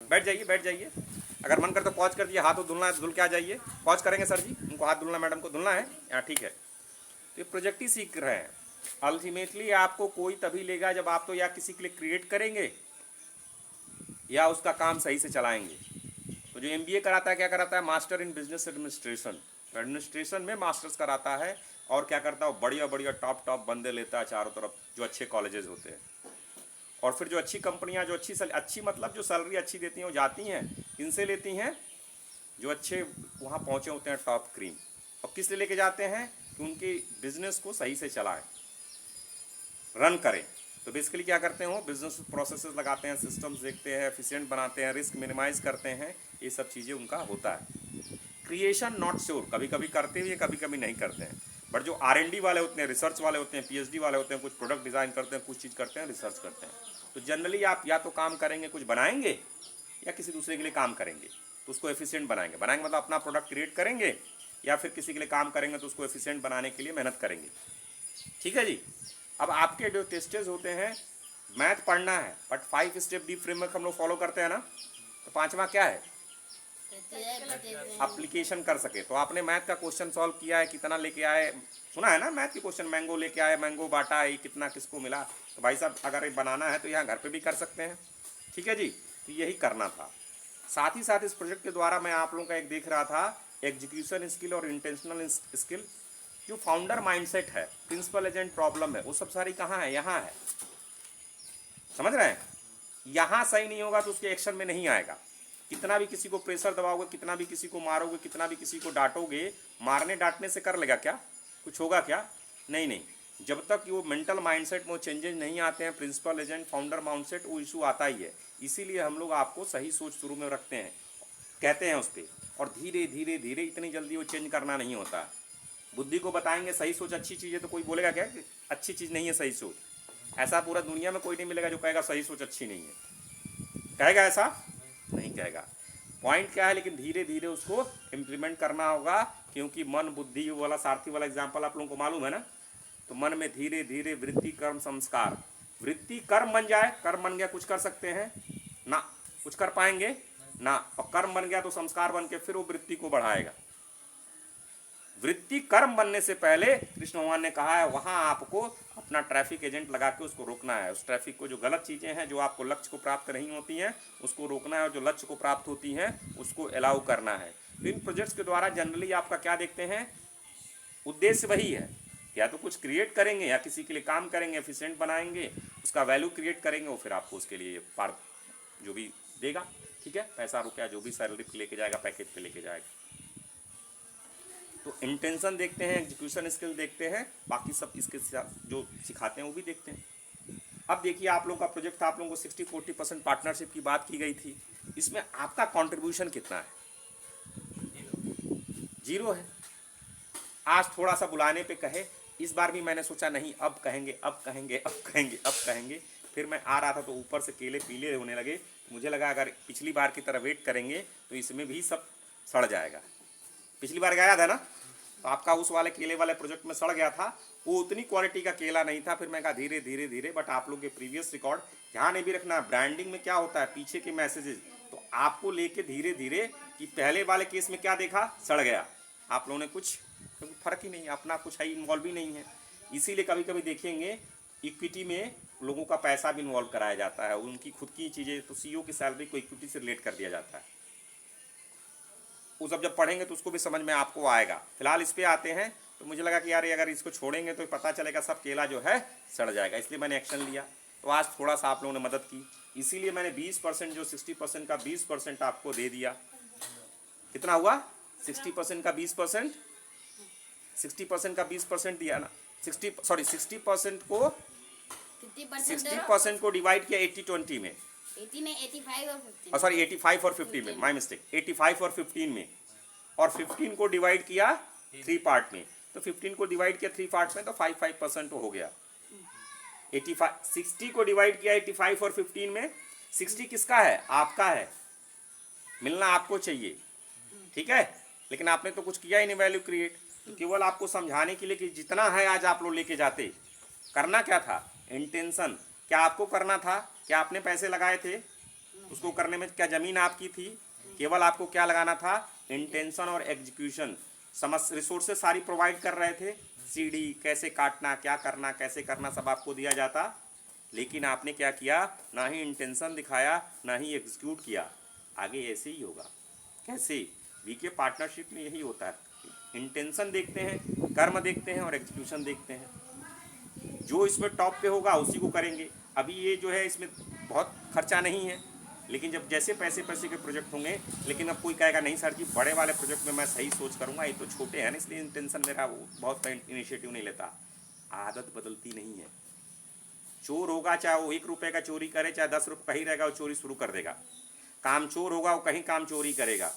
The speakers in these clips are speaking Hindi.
बैठ जाइए बैठ जाइए। अगर मन करे तो पॉज कर दिए, हाथ धुलना है तो धुल के आ जाइए। पॉज करेंगे सर जी, उनको हाथ धुलना, मैडम को धुलना है यहाँ, ठीक है। तो ये प्रोजेक्ट ही सीख रहे हैं। अल्टीमेटली आपको कोई तभी लेगा जब आप तो या किसी के लिए क्रिएट करेंगे या उसका काम सही से चलाएंगे। तो जो एमबीए कराता है क्या कराता है, master in business administration, administration में मास्टर्स कराता है। और क्या करता है, बढ़िया बढ़िया टॉप टॉप बंदे लेता है चारों तरफ, जो अच्छे कॉलेजेस होते हैं। और फिर जो अच्छी कंपनियां, जो अच्छी मतलब जो सैलरी अच्छी देती हैं, वो जाती हैं किनसे लेती हैं, जो अच्छे वहाँ पहुँचे होते हैं, टॉप क्रीम। और किस लिए लेके जाते हैं कि उनके बिजनेस को सही से चलाएं, रन करें। तो बेसिकली क्या करते हैं, वो बिजनेस प्रोसेसेस लगाते हैं, सिस्टम्स देखते हैं, एफिशिएंट बनाते हैं, रिस्क मिनिमाइज करते हैं, ये सब चीज़ें उनका होता है। क्रिएशन नॉट श्योर, कभी कभी करते हैं, कभी कभी नहीं करते हैं। बट जो R&D वाले होते हैं, रिसर्च वाले होते हैं, PhD वाले होते हैं, कुछ प्रोडक्ट डिज़ाइन करते हैं, कुछ चीज़ करते हैं, रिसर्च करते हैं। तो जनरली आप या तो काम करेंगे, कुछ बनाएंगे, या किसी दूसरे के लिए काम करेंगे तो उसको एफिशिएंट बनाएंगे। बनाएंगे मतलब अपना प्रोडक्ट क्रिएट करेंगे, या फिर किसी के लिए काम करेंगे तो उसको एफिशिएंट बनाने के लिए मेहनत करेंगे। ठीक है जी। अब आपके जो टेस्टेज होते हैं, मैथ पढ़ना है बट 5 स्टेप डीप फ्रेमवर्क हम लोग फॉलो करते हैं ना, तो 5वां क्या है, एप्लीकेशन कर सके। तो आपने मैथ का क्वेश्चन सॉल्व किया है, कितना लेके आए, सुना है ना मैथ के क्वेश्चन, मैंगो लेके आए, मैंगो बांटा है, कितना किसको मिला। तो भाई साहब अगर ये बनाना है तो यहाँ घर पे भी कर सकते हैं। ठीक है जी, तो यही करना था। साथ ही साथ इस प्रोजेक्ट के द्वारा मैं आप लोगों का एक देख रहा था, एग्जीक्यूशन स्किल और इंटेंशनल स्किल। जो फाउंडर माइंडसेट है, प्रिंसिपल एजेंट प्रॉब्लम है, वो सब सारी कहाँ है, यहाँ है। समझ रहे हैं, यहाँ सही नहीं होगा तो उसके एक्शन में नहीं आएगा। कितना भी किसी को प्रेशर दबाओगे, कितना भी किसी को मारोगे, कितना भी किसी को डांटोगे, मारने डांटने से कर लेगा क्या, कुछ होगा क्या, नहीं नहीं। जब तक वो मेंटल माइंडसेट में वो चेंजेस नहीं आते हैं, प्रिंसिपल एजेंट फाउंडर माइंडसेट, वो इशू आता ही है। इसीलिए हम लोग आपको सही सोच शुरू में रखते हैं, कहते हैं उस पर, और धीरे धीरे धीरे, इतनी जल्दी वो चेंज करना नहीं होता। बुद्धि को बताएंगे सही सोच अच्छी चीज़ है तो कोई बोलेगा क्या कि अच्छी चीज़ नहीं है सही सोच। ऐसा पूरा दुनिया में कोई नहीं मिलेगा जो कहेगा सही सोच अच्छी नहीं है, कहेगा ऐसा नहीं कहेगा। पॉइंट क्या है, लेकिन धीरे धीरे उसको इम्प्लीमेंट करना होगा, क्योंकि मन बुद्धि वाला सारथी वाला एग्जाम्पल आप लोगों को मालूम है ना। तो मन में धीरे धीरे वृत्ति कर्म संस्कार, वृत्ति कर्म बन जाए, कर्म बन गया कुछ कर सकते हैं ना, कुछ कर पाएंगे ना, और कर्म बन गया तो संस्कार बन के फिर वो वृत्ति को बढ़ाएगा। वृत्ति कर्म बनने से पहले कृष्ण भगवान ने कहा है, वहां आपको अपना ट्रैफिक एजेंट लगा के उसको रोकना है। उस ट्रैफिक को, जो गलत चीजें हैं जो आपको लक्ष्य को प्राप्त नहीं होती हैं, उसको रोकना है, और जो लक्ष्य को प्राप्त होती हैं उसको अलाउ करना है। तो इन प्रोजेक्ट्स के द्वारा जनरली आपका क्या देखते हैं, उद्देश्य वही है, या तो कुछ क्रिएट करेंगे या किसी के लिए काम करेंगे, एफिशिएंट बनाएंगे, उसका वैल्यू क्रिएट करेंगे, वो फिर आपको उसके लिए पार जो भी देगा, ठीक है, पैसा रुपया जो भी सैलरी लेके जाएगा, पैकेज पे लेके जाएगा। तो इंटेंशन देखते हैं, एग्जीक्यूशन स्किल देखते हैं, बाकी सब इसके साथ जो सिखाते हैं वो भी देखते हैं। अब देखिए, आप लोगों का प्रोजेक्ट था, आप लोगों को 60-40% पार्टनरशिप की बात की गई थी। इसमें आपका कंट्रीब्यूशन कितना है, 0 है। आज थोड़ा सा बुलाने पे कहे, इस बार भी मैंने सोचा नहीं अब कहेंगे, अब कहेंगे, अब कहेंगे, अब कहेंगे। फिर मैं आ रहा था तो ऊपर से केले पीले होने लगे, तो मुझे लगा अगर पिछली बार की तरह वेट करेंगे तो इसमें भी सब सड़ जाएगा। पिछली बार गया था ना, तो आपका उस वाले केले वाले प्रोजेक्ट में सड़ गया था, वो उतनी क्वालिटी का केला नहीं था। फिर मैं कहा धीरे धीरे धीरे, बट आप लोग के प्रीवियस रिकॉर्ड ध्यान नहीं भी रखना। ब्रांडिंग में क्या होता है, पीछे के मैसेजेस, तो आपको लेके धीरे धीरे, कि पहले वाले केस में क्या देखा, सड़ गया, आप लोगों ने कुछ, क्योंकि फर्क ही नहीं है, अपना कुछ है इन्वॉल्व ही नहीं है। इसीलिए कभी कभी देखेंगे इक्विटी में लोगों का पैसा भी इन्वॉल्व कराया जाता है, उनकी खुद की चीज़ें, तो CEO की सैलरी को इक्विटी से रिलेट कर दिया जाता है। वो सब जब पढ़ेंगे तो उसको भी समझ में आपको आएगा। फिलहाल इस पे आते हैं। तो मुझे लगा कि यार अगर इसको छोड़ेंगे तो पता चलेगा सब केला जो है सड़ जाएगा, इसलिए मैंने एक्शन लिया। तो आज थोड़ा सा आप लोगों ने मदद की, इसीलिए मैंने 20% जो 60% का 20% आपको दे दिया। कितना हुआ, 60% का 20%, 60% का 20% दिया ना, 60% को 60% को डिवाइड किया 80-20 में, 85 और 15, सॉरी 85 और 15 में, माई मिस्टेक, 85 और 15 में, और 15 को डिवाइड किया 3 पार्ट में। तो 15 को डिवाइड किया 3 पार्ट में, तो 5% हो गया। 60 को डिवाइड किया 85 और 15 में। 60 किसका है, आपका है, मिलना आपको चाहिए, ठीक है। लेकिन आपने तो कुछ किया ही नहीं वैल्यू क्रिएट, तो केवल आपको समझाने के लिए कि जितना है आज आप लोग लेके जाते। करना क्या था, इंटेंशन क्या आपको करना था, क्या आपने पैसे लगाए थे, उसको करने में क्या ज़मीन आपकी थी? केवल आपको क्या लगाना था? इंटेंशन और एग्जीक्यूशन। समझ रिसोर्सेज सारी प्रोवाइड कर रहे थे, सीडी कैसे काटना, क्या करना, कैसे करना, सब आपको दिया जाता। लेकिन आपने क्या किया? ना ही इंटेंशन दिखाया, ना ही एग्जीक्यूट किया। आगे ऐसे ही होगा। कैसे? वीके पार्टनरशिप में यही होता है, इंटेंशन देखते हैं, कर्म देखते हैं और एग्जीक्यूशन देखते हैं। जो इसमें टॉप पे होगा उसी को करेंगे। अभी ये जो है इसमें बहुत खर्चा नहीं है, लेकिन जब जैसे पैसे पैसे के प्रोजेक्ट होंगे, लेकिन अब कोई कहेगा नहीं सर जी बड़े वाले प्रोजेक्ट में मैं सही सोच करूँगा, ये तो छोटे हैं ना इसलिए इंटेंशन मेरा वो बहुत इनिशिएटिव नहीं लेता। आदत बदलती नहीं है। चोर होगा चाहे वो 1 रुपये का चोरी करे, चाहे 10 रुपये कहीं रहेगा, वो चोरी शुरू कर देगा। काम चोर होगा वो कहीं काम चोरी करेगा।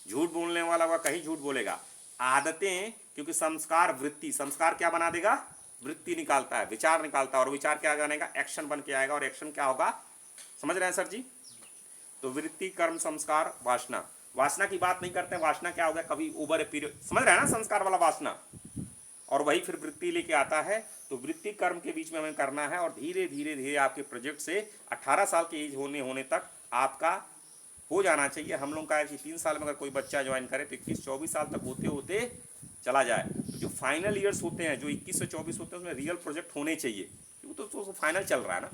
झूठ बोलने वाला होगा कहीं झूठ बोलेगा। आदतें, क्योंकि संस्कार वृत्ति, संस्कार क्या बना देगा? वृत्ति निकालता है, विचार निकालता है, और विचार क्या बनेगा? एक्शन बन के आएगा, और एक्शन क्या होगा? समझ रहे हैं सर जी? तो वृत्ति, कर्म, संस्कार, वासना। वासना की बात नहीं करते हैं, वासना क्या होगा? कभी ओवर ए पीरियड, समझ रहे हैं ना? संस्कार वाला वासना, और वही फिर वृत्ति लेके आता है। तो वृत्ति कर्म के बीच में हमें करना है, और धीरे धीरे धीरे आपके प्रोजेक्ट से 18 साल की एज होने तक आपका हो जाना चाहिए। हम लोग का है कि 3 साल में अगर कोई बच्चा ज्वाइन करे तो 21-24 साल तक होते होते चला जाए। तो जो फाइनल ईयर्स होते हैं, जो 21 से 24 होते हैं, उसमें रियल प्रोजेक्ट होने चाहिए, क्योंकि तो फाइनल चल रहा है ना।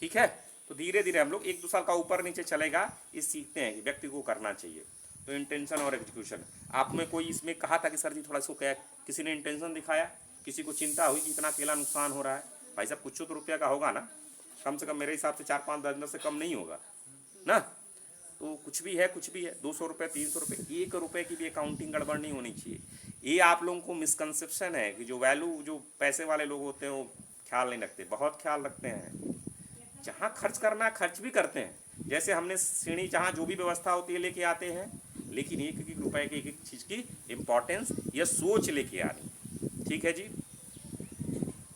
ठीक है, तो धीरे धीरे हम लोग 1-2 साल का ऊपर नीचे चलेगा, इस सीखते हैं कि व्यक्ति को करना चाहिए। तो इंटेंशन और एग्जीक्यूशन। आप में कोई इसमें कहा था कि सर जी थोड़ा इसको क्या, किसी ने इंटेंशन दिखाया, किसी को चिंता हुई कि इतना अकेला नुकसान हो रहा है? भाई साहब कुछ तो रुपया का होगा ना, कम से कम मेरे हिसाब से 4-5 से कम नहीं होगा ना। तो कुछ भी है 200 रुपये, 300 रुपये, 1 रुपये की भी अकाउंटिंग गड़बड़ नहीं होनी चाहिए। ये आप लोगों को मिसकंसेप्शन है कि जो वैल्यू, जो पैसे वाले लोग होते हैं वो ख्याल नहीं रखते। बहुत ख्याल रखते हैं। जहाँ खर्च करना है खर्च भी करते हैं, जैसे हमने श्रेणी जहाँ जो भी व्यवस्था होती है लेके आते हैं, लेकिन 1-1 रुपये की एक चीज़ की इम्पोर्टेंस या सोच लेके आनी। ठीक है जी,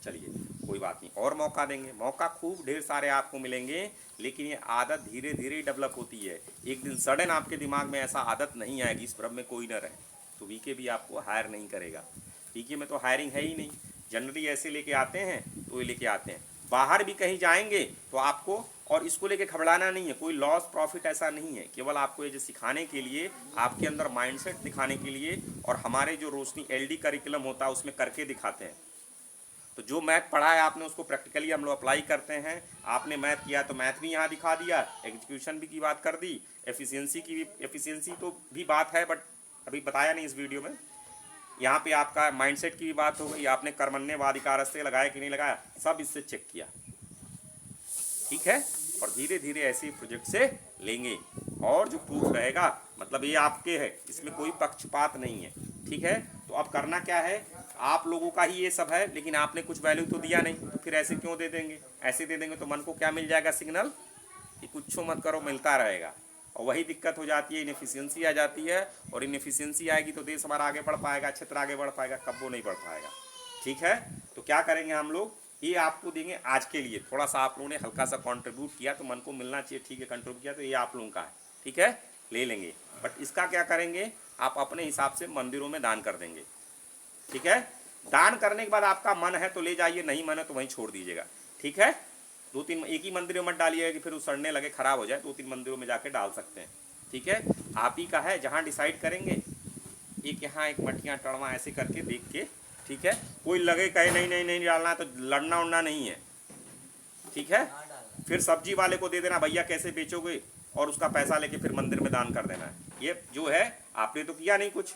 चलिए कोई बात नहीं, और मौका देंगे। मौका खूब ढेर सारे आपको मिलेंगे, लेकिन ये आदत धीरे धीरे डेवलप होती है। एक दिन सडन आपके दिमाग में ऐसा आदत नहीं आएगी, इस भ्रम में कोई ना रहे, तो वीके भी आपको हायर नहीं करेगा। वीके में तो हायरिंग है ही नहीं, जनरली ऐसे लेके आते हैं तो ये लेके आते हैं। बाहर भी कहीं जाएंगे तो आपको, और इसको लेके घबराना नहीं है, कोई लॉस प्रॉफिट ऐसा नहीं है, केवल आपको ये जो सिखाने के लिए, आपके अंदर माइंडसेट दिखाने के लिए, और हमारे जो रोशनी LD करिकुलम होता है उसमें करके दिखाते हैं। तो जो मैथ पढ़ा है आपने उसको प्रैक्टिकली हम लोग अप्लाई करते हैं। आपने मैथ किया तो मैथ भी यहाँ दिखा दिया, एग्जीक्यूशन भी की बात कर दी, एफिशिएंसी की भी, एफिशिएंसी तो भी बात है बट अभी बताया नहीं इस वीडियो में। यहाँ पे आपका माइंडसेट की भी बात हो गई, आपने कर्मण्यवाधिकारस्ते लगाया कि नहीं लगाया, सब इससे चेक किया। ठीक है, और धीरे धीरे ऐसे प्रोजेक्ट से लेंगे, और जो प्रूफ रहेगा मतलब ये आपके है, इसमें कोई पक्षपात नहीं है। ठीक है, तो अब करना क्या है, आप लोगों का ही ये सब है, लेकिन आपने कुछ वैल्यू तो दिया नहीं, तो फिर ऐसे क्यों दे देंगे? ऐसे दे देंगे तो मन को क्या मिल जाएगा? सिग्नल कि कुछ मत करो, मिलता रहेगा। और वही दिक्कत हो जाती है, इनएफिशिएंसी आ जाती है, और इनएफिशिएंसी आएगी तो देश हमारा आगे बढ़ पाएगा, क्षेत्र आगे बढ़ पाएगा, कब वो नहीं बढ़ पाएगा। ठीक है, तो क्या करेंगे हम लोग, ये आपको देंगे आज के लिए। थोड़ा सा आप लोगों ने हल्का सा कंट्रीब्यूट किया तो मन को मिलना चाहिए, ठीक है, कंट्रीब्यूट किया तो ये आप लोगों का है। ठीक है, ले लेंगे, बट इसका क्या करेंगे, आप अपने हिसाब से मंदिरों में दान कर देंगे। ठीक है, दान करने के बाद आपका मन है तो ले जाइए, नहीं मन है तो वहीं छोड़ दीजिएगा। ठीक है, 2-3 एक ही मंदिरों में डालिएगा कि फिर उसड़ने लगे, खराब हो जाए, 2-3 मंदिरों में जाके डाल सकते हैं। ठीक है, आप ही का है, जहाँ डिसाइड करेंगे, एक यहाँ एक मटियाँ टड़वा ऐसे करके देख के। ठीक है, कोई लगे कहे नहीं नहीं नहीं डालना है तो लड़ना उड़ना नहीं है। ठीक है, फिर सब्जी वाले को दे देना, भैया कैसे बेचोगे, और उसका पैसा लेके फिर मंदिर में दान कर देना है। ये जो है आपने तो किया नहीं कुछ,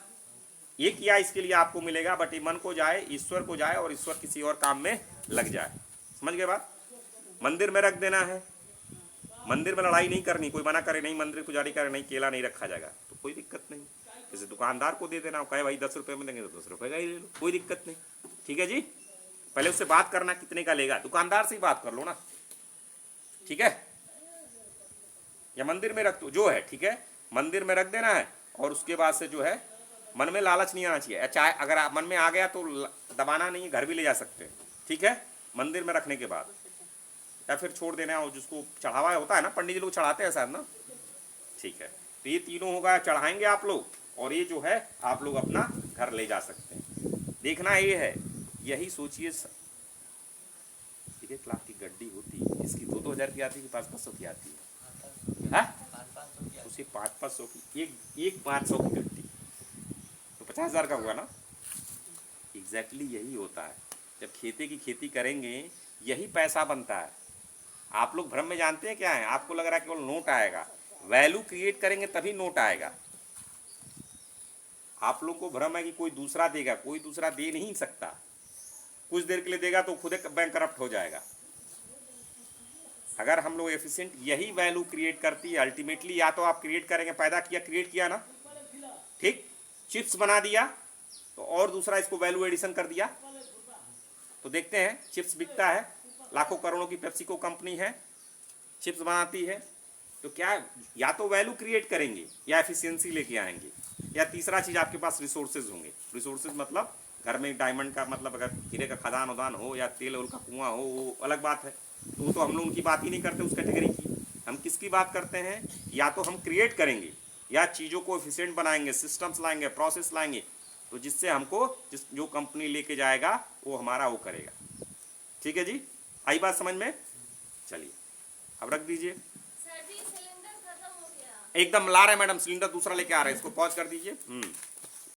ये किया इसके लिए आपको मिलेगा, बट ये मन को जाए, ईश्वर को जाए, और ईश्वर किसी और काम में लग जाए। समझ गए बात? मंदिर में रख देना है, मंदिर में लड़ाई नहीं करनी, कोई मना करे नहीं, मंदिर पुजारी करे नहीं, केला नहीं रखा जाएगा तो कोई दिक्कत नहीं। जैसे दुकानदार को दे देना, कहे भाई 10 रुपये में देंगे तो 10 रुपये का ही ले लो, कोई दिक्कत नहीं। ठीक है जी, पहले उससे बात करना कितने का लेगा, दुकानदार से ही बात कर लो ना। ठीक है, या मंदिर में रख दो जो है। ठीक है, मंदिर में रख देना है, और उसके बाद से जो है मन में लालच नहीं आना चाहिए। चाहे अगर आप मन में आ गया तो दबाना नहीं है, घर भी ले जा सकते हैं। ठीक है, मंदिर में रखने के बाद, या फिर छोड़ देना है, और जिसको चढ़ावा होता है ना, पंडित जी लोग चढ़ाते हैं शायद ना। ठीक है, तो ये तीनों होगा, चढ़ाएंगे आप लोग, और ये जो है आप लोग अपना घर ले जा सकते हैं। देखना ये है, यही सोचिए 1 लाख की गड्डी होती, इसकी 2-2 हज़ार की आती है कि 500-500 की आती है। है उसी 500 की एक 500 की गट्टी तो 50,000 का हुआ ना। एग्जैक्टली यही होता है, जब खेती की खेती करेंगे यही पैसा बनता है। आप लोग भ्रम में जानते हैं क्या है, आपको लग रहा है केवल नोट आएगा, वैल्यू क्रिएट करेंगे तभी नोट आएगा। आप लोग को भ्रम है कि कोई दूसरा देगा, कोई दूसरा दे नहीं सकता। कुछ देर के लिए देगा तो खुद बैंक करप्ट हो जाएगा। अगर हम लोग एफिशिएंट, यही वैल्यू क्रिएट करती है अल्टीमेटली। या तो आप क्रिएट करेंगे, पैदा किया, क्रिएट किया ना, ठीक, चिप्स बना दिया तो और दूसरा इसको वैल्यू एडिशन कर दिया तो देखते हैं चिप्स बिकता है, लाखों करोड़ों की पेप्सिको कंपनी है, चिप्स बनाती है। तो क्या, या तो वैल्यू क्रिएट करेंगे या एफिशिएंसी लेके आएंगे, या तीसरा चीज आपके पास रिसोर्सेज होंगे। रिसोर्सेज मतलब घर में डायमंड का मतलब अगर हीरे का खदान उदान हो या तेल ओल का कुआं हो, वो अलग बात है। तो वो तो हम लोग उनकी बात ही नहीं करते उस कैटेगरी की। हम किसकी बात करते हैं, या तो हम क्रिएट करेंगे या चीज़ों को एफिशिएंट बनाएंगे, सिस्टम्स लाएंगे, प्रोसेस लाएंगे, तो जिससे हमको जो कंपनी लेके जाएगा वो हमारा वो करेगा। ठीक है जी, आई बात समझ में? चलिए अब रख दीजिए। सर जी सिलेंडर खत्म हो गया। एकदम ला रहे हैं मैडम, सिलेंडर दूसरा लेके आ रहे हैं, इसको पॉज कर दीजिए।